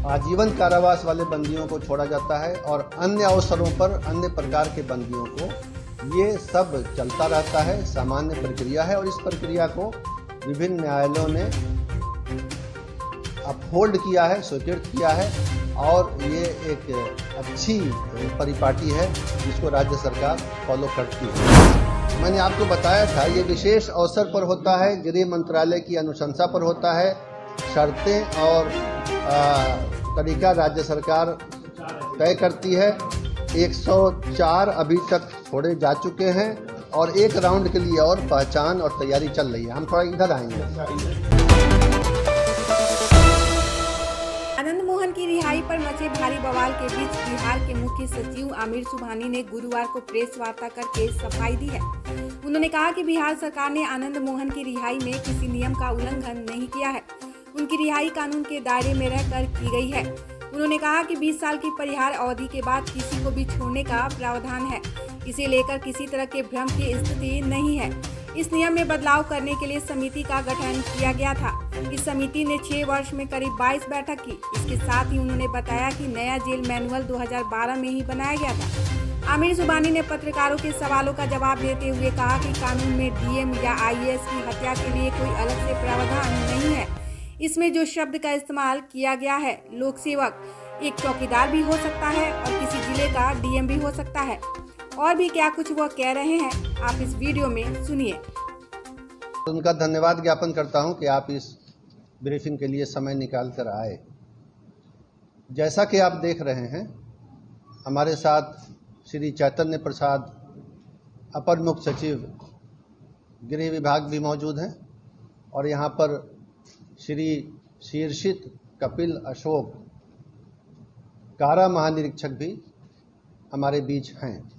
आजीवन कारावास वाले बंदियों को छोड़ा जाता है और अन्य अवसरों पर अन्य प्रकार के बंदियों को ये सब चलता रहता है। सामान्य प्रक्रिया है और इस प्रक्रिया को विभिन्न न्यायालयों ने अपहोल्ड किया है, स्वीकृत किया है और ये एक अच्छी परिपाटी है जिसको राज्य सरकार फॉलो करती है। मैंने आपको बताया था ये विशेष अवसर पर होता है, गृह मंत्रालय की अनुशंसा पर होता है। शर्तें और तरीका राज्य सरकार तय करती है। 104 अभी तक छोड़े जा चुके हैं और एक राउंड के लिए और पहचान और तैयारी चल रही है। हम थोड़ा इधर आएंगे। आनंद मोहन की रिहाई पर मचे भारी बवाल के बीच बिहार के मुख्य सचिव आमिर सुबहानी ने गुरुवार को प्रेस वार्ता करके सफाई दी है। उन्होंने कहा कि बिहार सरकार ने आनंद मोहन की रिहाई में किसी नियम का उल्लंघन नहीं किया है। उनकी रिहाई कानून के दायरे में रहकर की गई है। उन्होंने कहा कि 20 साल की परिहार अवधि के बाद किसी को भी छोड़ने का प्रावधान है। इसे लेकर किसी तरह के भ्रम की स्थिति नहीं है। इस नियम में बदलाव करने के लिए समिति का गठन किया गया था। इस समिति ने 6 वर्ष में करीब 22 बैठक की। इसके साथ ही उन्होंने बताया कि नया जेल मैनुअल 2012 में ही बनाया गया था। आमिर सुबहानी ने पत्रकारों के सवालों का जवाब देते हुए कहा कि कानून में डीएम या आईएएस की हत्या के लिए कोई अलग से प्रावधान नहीं है। इसमें जो शब्द का इस्तेमाल किया गया है, लोक सेवक, एक चौकीदार भी हो सकता है और किसी जिले का डीएम भी हो सकता है। और भी क्या कुछ वो कह रहे हैं, आप इस वीडियो में सुनिए। उनका धन्यवाद ज्ञापन करता हूं कि आप इस ब्रीफिंग के लिए समय निकाल कर आए। जैसा कि आप देख रहे हैं, हमारे साथ श्री चैतन्य प्रसाद अपर मुख्य सचिव गृह विभाग भी मौजूद हैं और यहाँ पर श्री शीर्षित कपिल अशोक कारा महानिरीक्षक भी हमारे बीच हैं।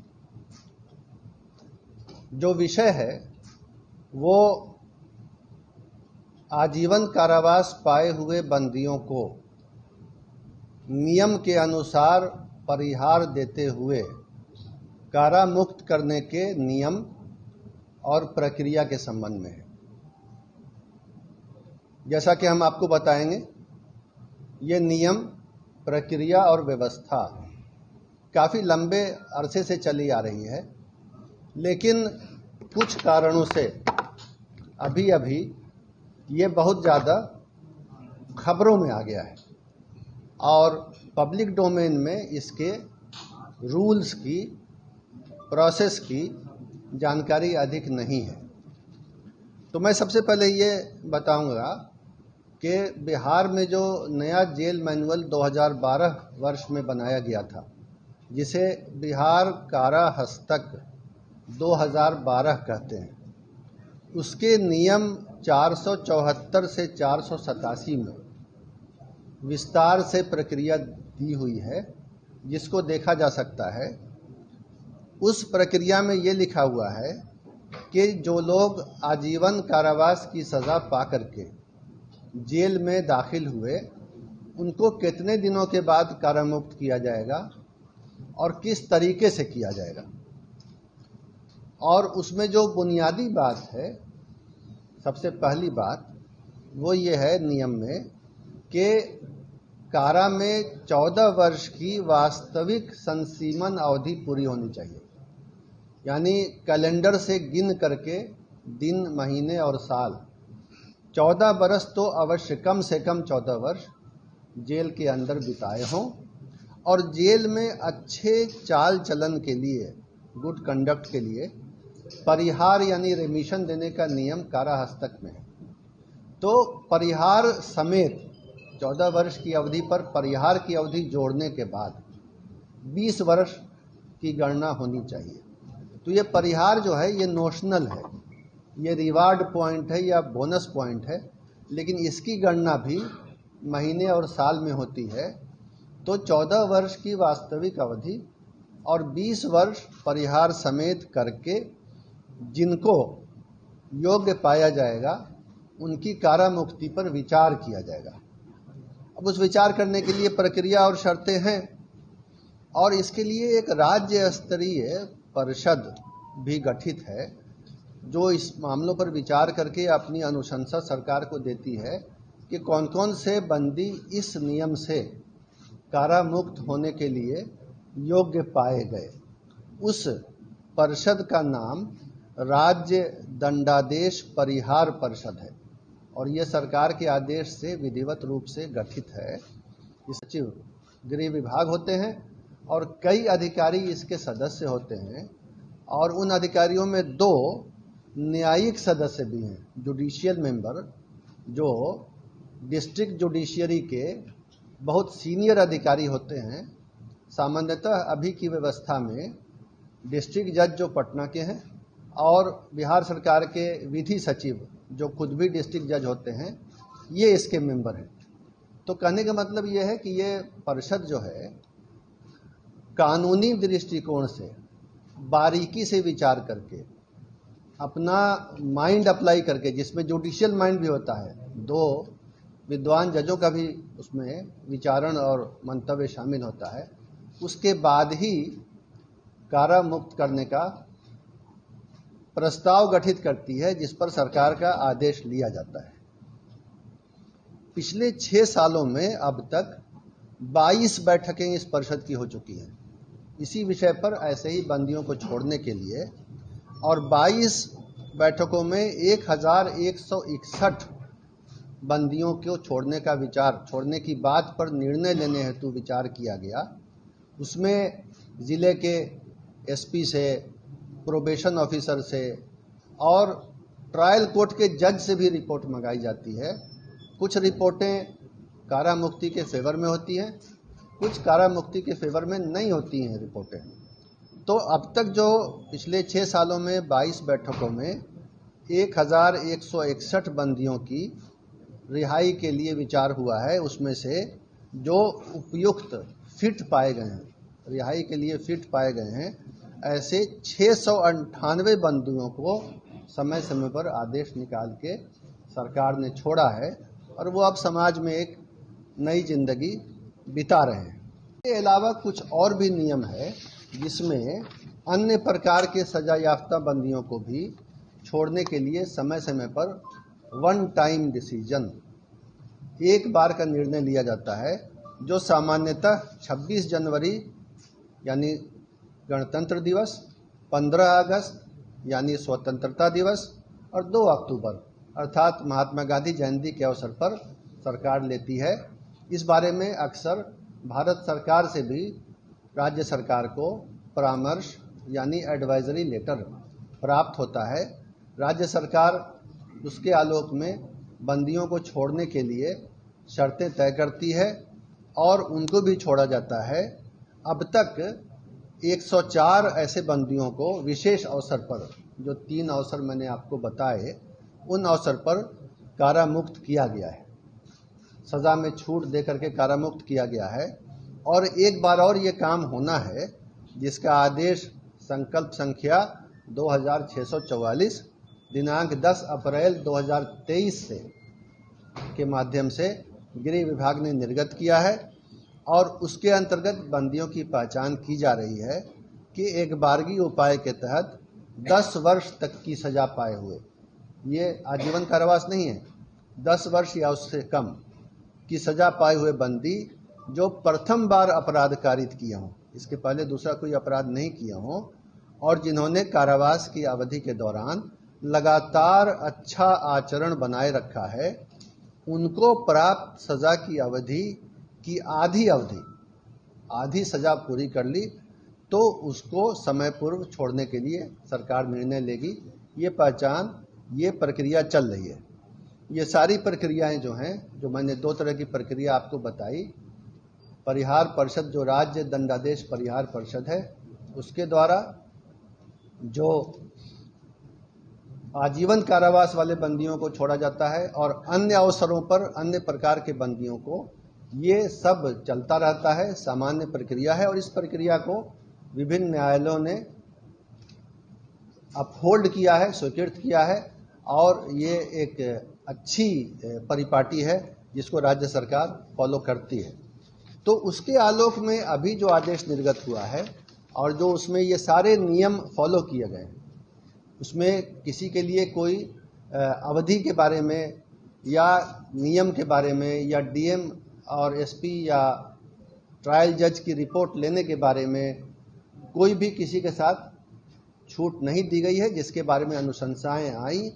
जो विषय है वो आजीवन कारावास पाए हुए बंदियों को नियम के अनुसार परिहार देते हुए कारा मुक्त करने के नियम और प्रक्रिया के संबंध में है। जैसा कि हम आपको बताएंगे, ये नियम, प्रक्रिया और व्यवस्था काफ़ी लंबे अरसे से चली आ रही है, लेकिन कुछ कारणों से अभी अभी ये बहुत ज़्यादा खबरों में आ गया है और पब्लिक डोमेन में इसके रूल्स की, प्रोसेस की जानकारी अधिक नहीं है। तो मैं सबसे पहले ये बताऊंगा कि बिहार में जो नया जेल मैनुअल 2012 वर्ष में बनाया गया था, जिसे बिहार कारा हस्तक 2012 कहते हैं, उसके नियम 474 से 487 में विस्तार से प्रक्रिया दी हुई है, जिसको देखा जा सकता है। उस प्रक्रिया में ये लिखा हुआ है कि जो लोग आजीवन कारावास की सज़ा पा करके जेल में दाखिल हुए, उनको कितने दिनों के बाद कारामुक्त किया जाएगा और किस तरीके से किया जाएगा। और उसमें जो बुनियादी बात है, सबसे पहली बात वो ये है नियम में कि कारा में 14 वर्ष की वास्तविक संसीमन अवधि पूरी होनी चाहिए। यानी कैलेंडर से गिन करके दिन, महीने और साल 14 वर्ष तो अवश्य, कम से कम 14 वर्ष जेल के अंदर बिताए हों और जेल में अच्छे चाल चलन के लिए, गुड कंडक्ट के लिए परिहार यानी रेमिशन देने का नियम कारा हस्तक में है। तो परिहार समेत 14 वर्ष की अवधि पर परिहार की अवधि जोड़ने के बाद 20 वर्ष की गणना होनी चाहिए। तो ये परिहार जो है ये नोशनल है, ये रिवार्ड पॉइंट है या बोनस पॉइंट है, लेकिन इसकी गणना भी महीने और साल में होती है। तो 14 वर्ष की वास्तविक अवधि और 20 वर्ष परिहार समेत करके जिनको योग्य पाया जाएगा उनकी कारा मुक्ति पर विचार किया जाएगा। अब उस विचार करने के लिए प्रक्रिया और शर्तें हैं और इसके लिए एक राज्य स्तरीय परिषद भी गठित है जो इस मामलों पर विचार करके अपनी अनुशंसा सरकार को देती है कि कौन कौन से बंदी इस नियम से कारामुक्त होने के लिए योग्य पाए गए। उस परिषद का नाम राज्य दंडादेश परिहार परिषद है और ये सरकार के आदेश से विधिवत रूप से गठित है। इस सचिव गृह विभाग होते हैं और कई अधिकारी इसके सदस्य होते हैं और उन अधिकारियों में 2 न्यायिक सदस्य भी हैं, जुडिशियल मेंबर, जो डिस्ट्रिक्ट जुडिशियरी के बहुत सीनियर अधिकारी होते हैं। सामान्यतः अभी की व्यवस्था में डिस्ट्रिक्ट जज जो पटना के हैं और बिहार सरकार के विधि सचिव जो खुद भी डिस्ट्रिक्ट जज होते हैं, ये इसके मेंबर हैं। तो कहने का मतलब ये है कि ये परिषद जो है कानूनी दृष्टिकोण से बारीकी से विचार करके, अपना माइंड अप्लाई करके, जिसमें जुडिशियल माइंड भी होता है, 2 विद्वान जजों का भी उसमें विचारण और मंतव्य शामिल होता है, उसके बाद ही कारा मुक्त करने का प्रस्ताव गठित करती है, जिस पर सरकार का आदेश लिया जाता है। पिछले 6 सालों में अब तक 22 बैठकें इस परिषद की हो चुकी हैं इसी विषय पर, ऐसे ही बंदियों को छोड़ने के लिए, और 22 बैठकों में 1161 बंदियों को छोड़ने की बात पर निर्णय लेने हेतु विचार किया गया। उसमें जिले के एसपी से, प्रोबेशन ऑफिसर से और ट्रायल कोर्ट के जज से भी रिपोर्ट मंगाई जाती है। कुछ रिपोर्टें कारा मुक्ति के फेवर में होती हैं, कुछ कारा मुक्ति के फेवर में नहीं होती हैं रिपोर्टें। तो अब तक जो पिछले 6 सालों में 22 बैठकों में 1161 बंदियों की रिहाई के लिए विचार हुआ है, उसमें से जो उपयुक्त फिट पाए गए हैं, रिहाई के लिए फिट पाए गए हैं, ऐसे 698 बंदियों को समय समय पर आदेश निकाल के सरकार ने छोड़ा है और वो अब समाज में एक नई जिंदगी बिता रहे हैं। इसके अलावा कुछ और भी नियम है जिसमें अन्य प्रकार के सजा याफ्ता बंदियों को भी छोड़ने के लिए समय समय पर 1 टाइम डिसीजन, एक बार का निर्णय लिया जाता है, जो सामान्यतः 26 जनवरी यानी गणतंत्र दिवस, 15 अगस्त यानी स्वतंत्रता दिवस और 2 अक्टूबर अर्थात महात्मा गांधी जयंती के अवसर पर सरकार लेती है। इस बारे में अक्सर भारत सरकार से भी राज्य सरकार को परामर्श यानी एडवाइजरी लेटर प्राप्त होता है। राज्य सरकार उसके आलोक में बंदियों को छोड़ने के लिए शर्तें तय करती है और उनको भी छोड़ा जाता है। अब तक 104 ऐसे बंदियों को विशेष अवसर पर, जो 3 अवसर मैंने आपको बताए, उन अवसर पर कारामुक्त किया गया है, सज़ा में छूट दे करके कारामुक्त किया गया है। और एक बार और ये काम होना है, जिसका आदेश संकल्प संख्या 2644 दिनांक 10 अप्रैल 2023 से के माध्यम से गृह विभाग ने निर्गत किया है और उसके अंतर्गत बंदियों की पहचान की जा रही है कि एक बारगी उपाय के तहत 10 वर्ष तक की सजा पाए हुए, ये आजीवन कारावास नहीं है, 10 वर्ष या उससे कम की सजा पाए हुए बंदी जो प्रथम बार अपराध कारित किए हों, इसके पहले दूसरा कोई अपराध नहीं किया हों, और जिन्होंने कारावास की अवधि के दौरान लगातार अच्छा आचरण बनाए रखा है, उनको प्राप्त सजा की अवधि की आधी सजा पूरी कर ली तो उसको समय पूर्व छोड़ने के लिए सरकार निर्णय लेगी। ये पहचान, ये प्रक्रिया चल रही है। ये सारी प्रक्रियाएं जो हैं, जो मैंने 2 तरह की प्रक्रिया आपको बताई, परिहार परिषद जो राज्य दंडादेश परिहार परिषद है, उसके द्वारा जो आजीवन कारावास वाले बंदियों को छोड़ा जाता है और अन्य अवसरों पर अन्य प्रकार के बंदियों को, ये सब चलता रहता है, सामान्य प्रक्रिया है। और इस प्रक्रिया को विभिन्न न्यायालयों ने अपहोल्ड किया है, स्वीकृत किया है और ये एक अच्छी परिपाटी है जिसको राज्य सरकार फॉलो करती है। तो उसके आलोक में अभी जो आदेश निर्गत हुआ है और जो उसमें ये सारे नियम फॉलो किए गए हैं, उसमें किसी के लिए कोई अवधि के बारे में या नियम के बारे में या डीएम और एसपी या ट्रायल जज की रिपोर्ट लेने के बारे में कोई भी किसी के साथ छूट नहीं दी गई है। जिसके बारे में अनुशंसाएं आई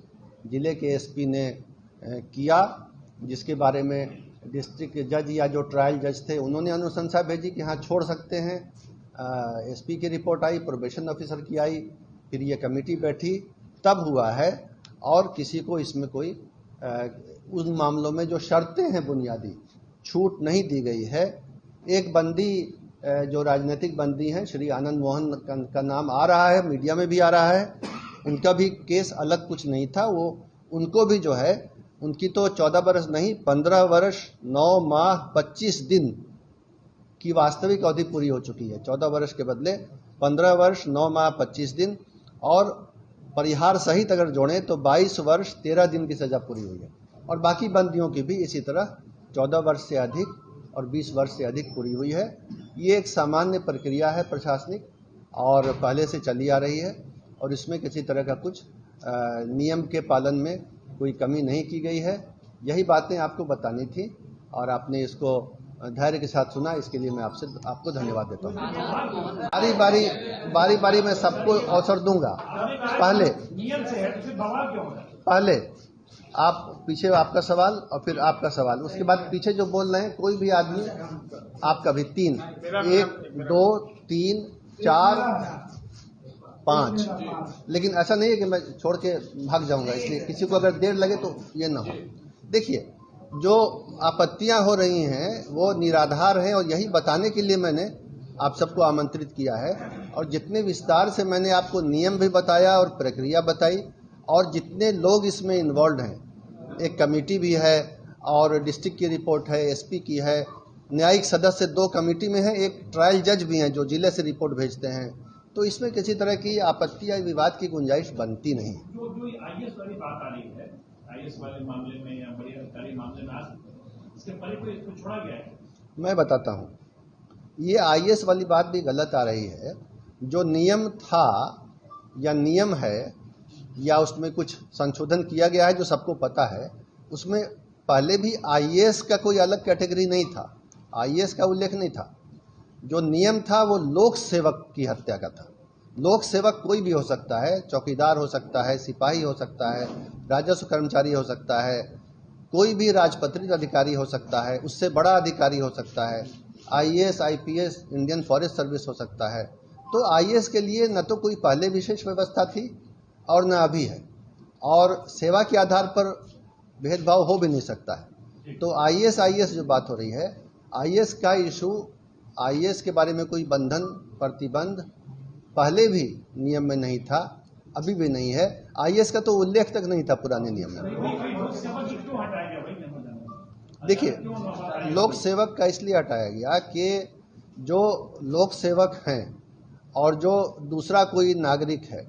जिले के एसपी ने किया, जिसके बारे में डिस्ट्रिक्ट जज या जो ट्रायल जज थे उन्होंने अनुशंसा भेजी कि हाँ छोड़ सकते हैं। एसपी की रिपोर्ट आई, प्रोबेशन ऑफिसर की आई, फिर ये कमेटी बैठी, तब हुआ है। और किसी को इसमें कोई उन मामलों में जो शर्तें हैं बुनियादी छूट नहीं दी गई है। एक बंदी जो राजनीतिक बंदी हैं, श्री आनंद मोहन का नाम आ रहा है, मीडिया में भी आ रहा है, उनका भी केस अलग कुछ नहीं था। वो उनको भी जो है उनकी तो 14 वर्ष नहीं 15 वर्ष 9 माह 25 दिन की वास्तविक अवधि पूरी हो चुकी है। 14 वर्ष के बदले 15 वर्ष 9 माह 25 दिन और परिहार सहित अगर जोड़ें तो 22 वर्ष 13 दिन की सजा पूरी हुई है। और बाकी बंदियों की भी इसी तरह 14 वर्ष से अधिक और 20 वर्ष से अधिक पूरी हुई है। ये एक सामान्य प्रक्रिया है प्रशासनिक और पहले से चली आ रही है और इसमें किसी तरह का कुछ नियम के पालन में कोई कमी नहीं की गई है। यही बातें आपको बतानी थी और आपने इसको धैर्य के साथ सुना, इसके लिए मैं आपको धन्यवाद देता हूँ। बारी बारी मैं सबको अवसर दूंगा। पहले आप पीछे आपका सवाल और फिर आपका सवाल, उसके बाद पीछे जो बोल रहे हैं कोई भी आदमी, आपका भी 3 1 2 3 4 5, लेकिन ऐसा नहीं है कि मैं छोड़ के भाग जाऊंगा, इसलिए किसी को अगर देर लगे तो ये ना हो। देखिए, जो आपत्तियां हो रही हैं वो निराधार हैं और यही बताने के लिए मैंने आप सबको आमंत्रित किया है। और जितने विस्तार से मैंने आपको नियम भी बताया और प्रक्रिया बताई और जितने लोग इसमें इन्वॉल्व हैं, एक कमेटी भी है और डिस्ट्रिक्ट की रिपोर्ट है, एसपी की है, न्यायिक सदस्य 2 कमेटी में है, एक ट्रायल जज भी हैं जो जिले से रिपोर्ट भेजते हैं, तो इसमें किसी तरह की आपत्ति या विवाद की गुंजाइश बनती नहीं। जो आईएएस वाली बात आ रही है, आईएएस वाले मामले में या बड़े अधिकारी मामले में इसके पहले कोई इसको छोड़ा गया है? मैं बताता हूँ, ये आईएएस वाली बात भी गलत आ रही है। जो नियम था या नियम है या उसमें कुछ संशोधन किया गया है जो सबको पता है, उसमें पहले भी आईएएस का कोई अलग कैटेगरी नहीं था, आईएएस का उल्लेख नहीं था। जो नियम था वो लोक सेवक की हत्या का था। लोक सेवक कोई भी हो सकता है, चौकीदार हो सकता है, सिपाही हो सकता है, राजस्व कर्मचारी हो सकता है, कोई भी राजपत्रित अधिकारी हो सकता है, उससे बड़ा अधिकारी हो सकता है, IAS IPS Indian forest service हो सकता है। तो आईएएस के लिए न तो कोई पहले विशेष व्यवस्था थी और न अभी है, और सेवा के आधार पर भेदभाव हो भी नहीं सकता है। तो आईएएस जो बात हो रही है, आईएएस का इशू, आईएएस के बारे में कोई बंधन प्रतिबंध पहले भी नियम में नहीं था, अभी भी नहीं है। आईएएस का तो उल्लेख तक नहीं था पुराने नियम में। देखिए, लोक सेवक का इसलिए हटाया गया कि जो लोक सेवक हैं और जो दूसरा कोई नागरिक है,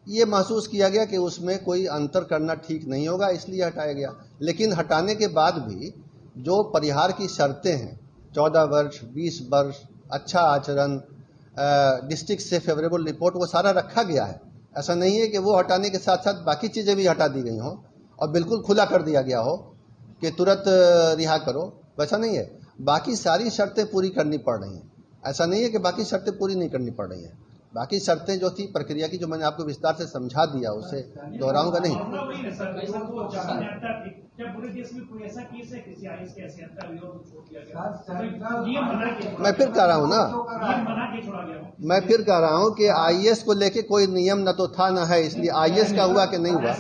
ये महसूस किया गया कि उसमें कोई अंतर करना ठीक नहीं होगा, इसलिए हटाया गया। लेकिन हटाने के बाद भी जो परिहार की शर्तें हैं, 14 वर्ष 20 वर्ष, अच्छा आचरण, डिस्ट्रिक्ट से फेवरेबल रिपोर्ट, वो सारा रखा गया है। ऐसा नहीं है कि वो हटाने के साथ साथ बाकी चीज़ें भी हटा दी गई हों और बिल्कुल खुला कर दिया गया हो कि तुरंत रिहा करो, वैसा नहीं है। बाकी सारी शर्तें पूरी करनी पड़ रही हैं। ऐसा नहीं है कि बाकी शर्तें पूरी नहीं करनी पड़ रही हैं। बाकी शर्तें जो थी प्रक्रिया की, जो मैंने आपको विस्तार से समझा दिया, उसे दोहराऊंगा नहीं। मैं फिर कह रहा हूँ ना, मैं फिर कह रहा हूँ कि आईएएस को लेके कोई नियम न तो था न है, इसलिए आईएएस का हुआ कि नहीं हुआ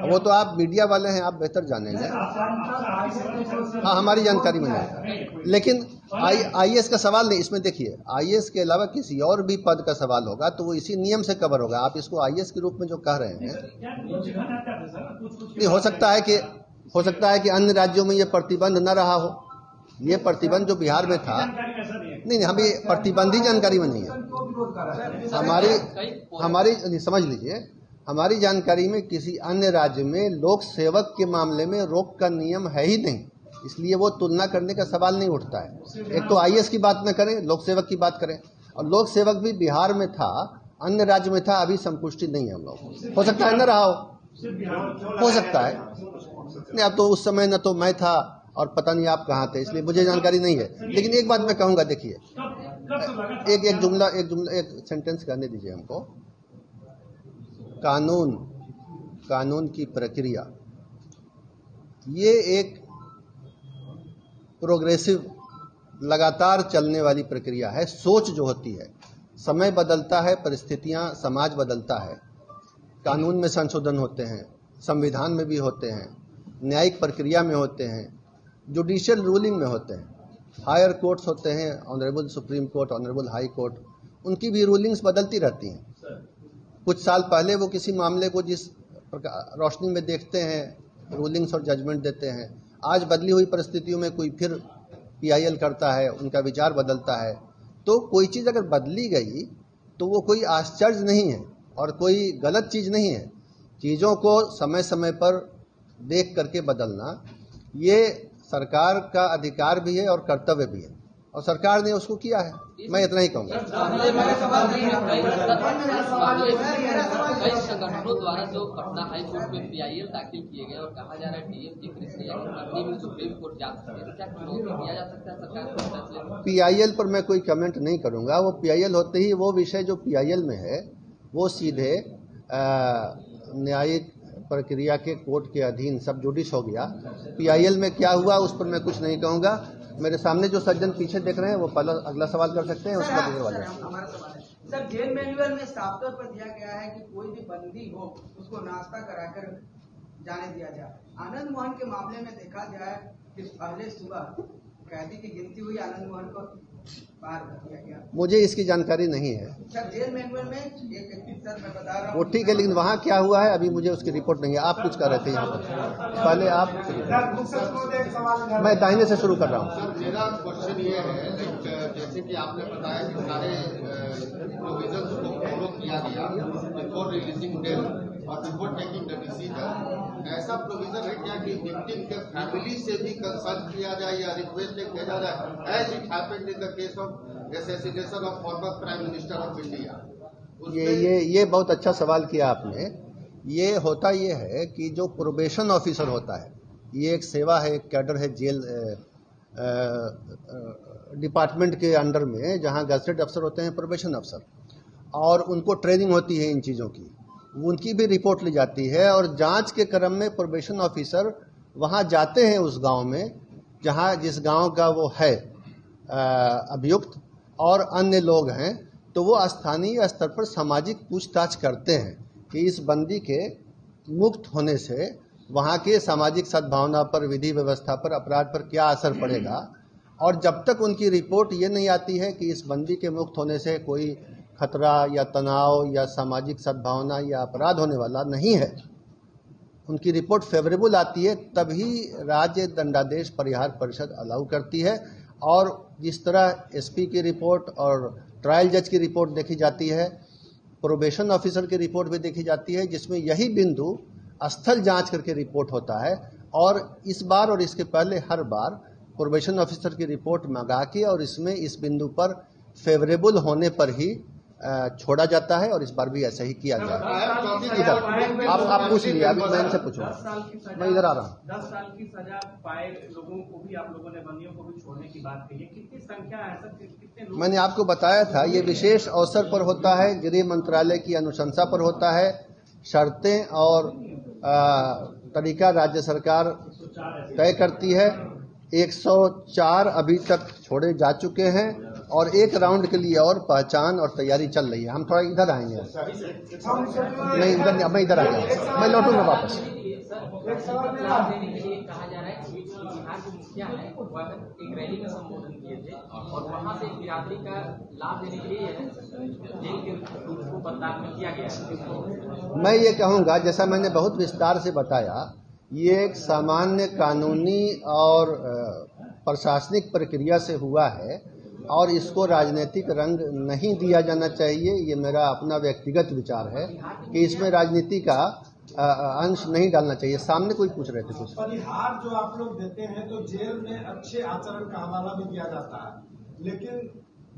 वो तो आप मीडिया वाले हैं, आप बेहतर जानेंगे। हाँ, हमारी जानकारी में नहीं। लेकिन आईएएस का सवाल नहीं इसमें। देखिए, आईएएस के अलावा किसी और भी पद का सवाल होगा तो वो इसी नियम से कवर होगा। आप इसको आईएएस के रूप में जो कह रहे हैं, नहीं हो सकता है कि अन्य राज्यों में ये प्रतिबंध न रहा हो। ये प्रतिबंध जो बिहार में था, नहीं, हमें प्रतिबंधी जानकारी में नहीं है। हमारी समझ लीजिए, हमारी जानकारी में किसी अन्य राज्य में लोक सेवक के मामले में रोक का नियम है ही नहीं, इसलिए वो तुलना करने का सवाल नहीं उठता है। एक तो आईएएस की बात न करें, लोक सेवक की बात करें। और लोक सेवक भी बिहार में था, अन्य राज्य में था, अभी संपुष्टि नहीं है हम लोग। हो सकता है न रहा हो, सिर्फ बिहार हो सकता है। नहीं, अब तो उस समय न तो मैं था और पता नहीं आप कहाँ थे, इसलिए मुझे जानकारी नहीं है। लेकिन एक बात मैं कहूंगा, देखिए, एक सेंटेंस कहने दीजिए हमको। कानून की प्रक्रिया ये एक प्रोग्रेसिव, लगातार चलने वाली प्रक्रिया है। सोच जो होती है, समय बदलता है, परिस्थितियां, समाज बदलता है, कानून में संशोधन होते हैं, संविधान में भी होते हैं, न्यायिक प्रक्रिया में होते हैं, जुडिशियल रूलिंग में होते हैं, हायर कोर्ट्स होते हैं, honourable supreme court, honourable high court, उनकी भी रूलिंग्स बदलती रहती हैं। कुछ साल पहले वो किसी मामले को जिस रोशनी में देखते हैं, रूलिंग्स और जजमेंट देते हैं, आज बदली हुई परिस्थितियों में कोई फिर PIL करता है, उनका विचार बदलता है। तो कोई चीज़ अगर बदली गई तो वो कोई आश्चर्य नहीं है और कोई गलत चीज़ नहीं है। चीज़ों को समय समय पर देख करके बदलना ये सरकार का अधिकार भी है और कर्तव्य भी है, और सरकार ने उसको किया है। मैं इतना ही कहूँगा। कई संगठनों द्वारा जो पटना हाई कोर्ट में PIL दाखिल किए गए और कहा जा रहा है DF की कृष्ण भी सुप्रीम कोर्ट जा सकते हैं, क्या किया जा सकता है सरकार के फैसले में? PIL पर मैं कोई कमेंट नहीं करूँगा। वो PIL होते ही वो विषय जो PIL में है वो सीधे न्यायिक प्रक्रिया के कोर्ट के अधीन सब जुडिस हो गया। PIL में क्या हुआ उस पर मैं कुछ नहीं कहूँगा। मेरे सामने जो सज्जन पीछे देख रहे हैं वो पहला अगला सवाल कर सकते हैं, उसका देने वाले। सर, जेल मैनुअल में साफ तौर पर दिया गया है कि कोई भी बंदी हो उसको नाश्ता कराकर जाने दिया जाए। आनंद मोहन के मामले में देखा गया है कि पहले सुबह कैदी की गिनती हुई, आनंद मोहन को बाहर कर दिया गया। मुझे इसकी जानकारी नहीं है सर, जेल मैनुअल में एक सर मैं बता रहा हूँ वो ठीक है, लेकिन वहाँ क्या हुआ है अभी मुझे उसकी रिपोर्ट नहीं है। आप कुछ कर रहे थे यहाँ पर, पहले आप। मैं दाहिने से शुरू कर रहा हूँ। सर, मेरा क्वेश्चन ये है, जैसे कि आपने बताया कि सारे प्रोविजंस को फॉलो किया गया बिफोर रिलीजिंग बेल और बिफोर टेकिंग द डिसीजन। ऐसा प्रोविजन है क्या कि विक्टिम के फैमिली से भी कंसल्ट किया जाए या रिक्वेस्ट किया जाए, as it happened in the case of assassination of former prime minister of India? ये बहुत अच्छा सवाल किया आपने। ये होता ये है कि जो प्रोबेशन ऑफिसर होता है, ये एक सेवा है, एक कैडर है जेल डिपार्टमेंट के अंडर में, जहाँ गजटेड अफसर होते हैं प्रोबेशन अफसर, और उनको ट्रेनिंग होती है इन चीज़ों की। उनकी भी रिपोर्ट ली जाती है और जांच के क्रम में प्रोबेशन ऑफिसर वहाँ जाते हैं उस गांव में, जहाँ जिस गांव का वो है अभियुक्त और अन्य लोग हैं, तो वो स्थानीय स्तर पर सामाजिक पूछताछ करते हैं कि इस बंदी के मुक्त होने से वहाँ के सामाजिक सद्भावना पर, विधि व्यवस्था पर, अपराध पर क्या असर पड़ेगा। और जब तक उनकी रिपोर्ट ये नहीं आती है कि इस बंदी के मुक्त होने से कोई खतरा या तनाव या सामाजिक सद्भावना या अपराध होने वाला नहीं है, उनकी रिपोर्ट फेवरेबल आती है, तभी राज्य दंडादेश परिहार परिषद अलाउ करती है। और जिस तरह SP की रिपोर्ट और ट्रायल जज की रिपोर्ट देखी जाती है, प्रोबेशन ऑफिसर की रिपोर्ट भी देखी जाती है, जिसमें यही बिंदु स्थल जांच करके रिपोर्ट होता है। और इस बार और इसके पहले हर बार प्रोबेशन ऑफिसर की रिपोर्ट मंगा के और इसमें इस बिंदु पर फेवरेबल होने पर ही छोड़ा जाता है, और इस बार भी ऐसा ही किया गया है। इधर आप पूछ लिए, अभी मैं इनसे पूछूंगा। मैं इधर आ रहा हूँ। 10 साल की सजा पाए लोगों को भी आप लोगों ने, बंदियों को भी छोड़ने की बात कही है। कितनी संख्या है सर, कितने लोग? मैंने आपको बताया था, ये विशेष अवसर पर होता है, गृह मंत्रालय की अनुशंसा पर होता है। शर्तें और तरीका राज्य सरकार तय करती है। 104 अभी तक छोड़े जा चुके हैं और एक राउंड के लिए और पहचान और तैयारी चल रही है। हम थोड़ा इधर आएंगे, मैं इधर आ गया, मैं लौटूंगा वापस। कहा जा रहा है कि बिहार के मुखिया है एक रैली में संबोधन किए थे और वहाँ से बिरादरी का लाभ लेने के लिए जेल के रूप को बदलाव में किया गया। मैं ये कहूँगा, जैसा मैंने बहुत विस्तार से बताया, ये एक सामान्य कानूनी और प्रशासनिक प्रक्रिया से हुआ है और इसको राजनीतिक रंग नहीं दिया जाना चाहिए। ये मेरा अपना व्यक्तिगत विचार है कि इसमें राजनीति का अंश नहीं डालना चाहिए। सामने कोई पूछ रहे थे कुछ। परिहार जो आप लोग देते हैं तो जेल में अच्छे आचरण का हवाला भी दिया जाता है, लेकिन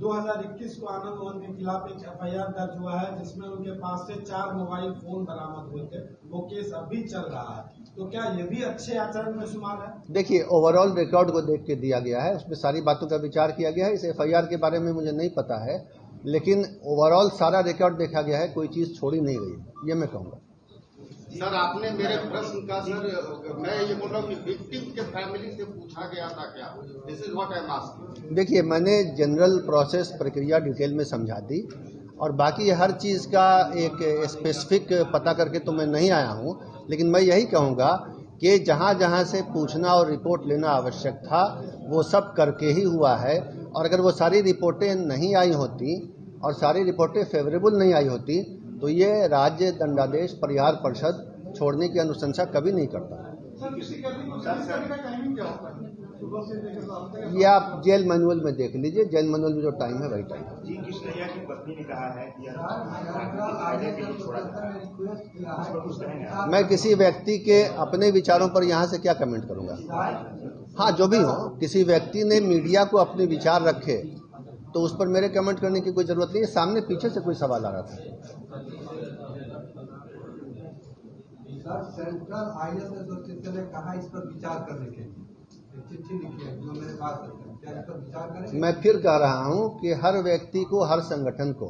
2021 को आनंद मोहन के खिलाफ एक FIR दर्ज हुआ है जिसमें उनके पास से 4 मोबाइल फोन बरामद हुए थे। वो केस अभी चल रहा है, तो क्या ये भी अच्छे आचरण में शुमार है? देखिए, ओवरऑल रिकॉर्ड को देख के दिया गया है, उसमें सारी बातों का विचार किया गया है। इस एफआईआर के बारे में मुझे नहीं पता है, लेकिन ओवरऑल सारा रिकॉर्ड देखा गया है, कोई चीज छोड़ी नहीं गई, ये मैं कहूँगा। सर, आपने मेरे प्रश्न का सर मैं ये बोल रहा हूँ कि विक्टिम के फैमिली से पूछा गया था क्या? This is what I am asking. देखिए, मैंने जनरल प्रोसेस प्रक्रिया डिटेल में समझा दी, और बाकी हर चीज़ का एक स्पेसिफिक पता करके तो मैं नहीं आया हूँ, लेकिन मैं यही कहूँगा कि जहाँ जहाँ से पूछना और रिपोर्ट लेना आवश्यक था वो सब करके ही हुआ है। और अगर वो सारी रिपोर्टें नहीं आई होती और सारी रिपोर्टें फेवरेबल नहीं आई होती तो ये राज्य दंडादेश परिहार परिषद छोड़ने की अनुशंसा कभी नहीं करता। ये आप जेल मैनुअल में देख लीजिए, जेल मैनुअल में जो टाइम है वही टाइम है। जी कृष्णैया की पत्नी ने कहा है कि मैं किसी व्यक्ति के अपने विचारों पर यहाँ से क्या कमेंट करूँगा। हाँ, जो भी हो, किसी व्यक्ति ने मीडिया को अपने विचार रखे तो उस पर मेरे कमेंट करने की कोई जरूरत नहीं है। सामने पीछे से कोई सवाल आ रहा था। सर, सेंट्रल आईएएस एसोसिएशन ने कहा इस पर विचार करने के लिए चिट्ठी लिखी है जो मेरे पास है, क्या इस पर विचार करेंगे? मैं फिर कह रहा हूं कि हर व्यक्ति को, हर संगठन को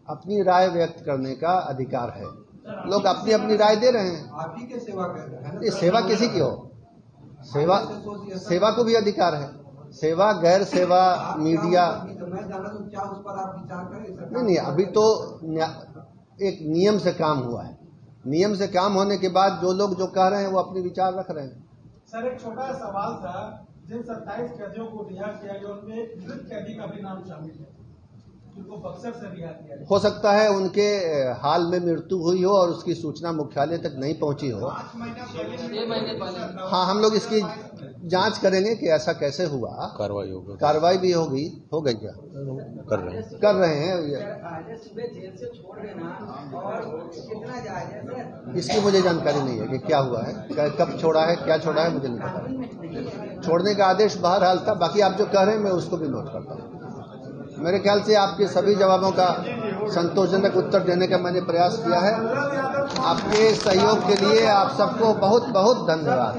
अपनी राय व्यक्त करने का अधिकार है। लोग अपनी अपनी राय दे रहे हैं। आप ही के सेवा कर रहे हैं। ये सेवा किसी की हो, सेवा को भी अधिकार है। सेवा, गैर सेवा, मीडिया, तो मैं जाना दूं क्या उस पर आप विचार करेंगे? नहीं, अभी तो एक नियम से काम हुआ है। नियम से काम होने के बाद जो लोग जो कह रहे हैं वो अपने विचार रख रहे हैं। सर, एक छोटा सवाल था, जिन 27 कैदियों को रिहा किया गया उनमें एक मृत कैदी का भी नाम शामिल है, जिनको बक्सर से रिहा किया गया। हो सकता है उनके हाल में मृत्यु हुई हो और उसकी सूचना मुख्यालय तक नहीं पहुंची हो। 6 महीने पहले। हाँ, हम लोग इसकी जांच करेंगे कि ऐसा कैसे हुआ। कार्रवाई भी होगी, हो गई क्या? कर रहे हैं। सुबह जेल से छोड़ देना और कितना जायज है? इसकी मुझे जानकारी नहीं है कि क्या हुआ है, कब छोड़ा है, क्या छोड़ा है, मुझे नहीं पता। छोड़ने का आदेश बहरहाल था। बाकी आप जो कह रहे हैं मैं उसको भी नोट करता हूँ। मेरे ख्याल से आपके सभी जवाबों का संतोषजनक उत्तर देने का मैंने प्रयास किया है। आपके सहयोग के लिए आप सबको बहुत बहुत धन्यवाद।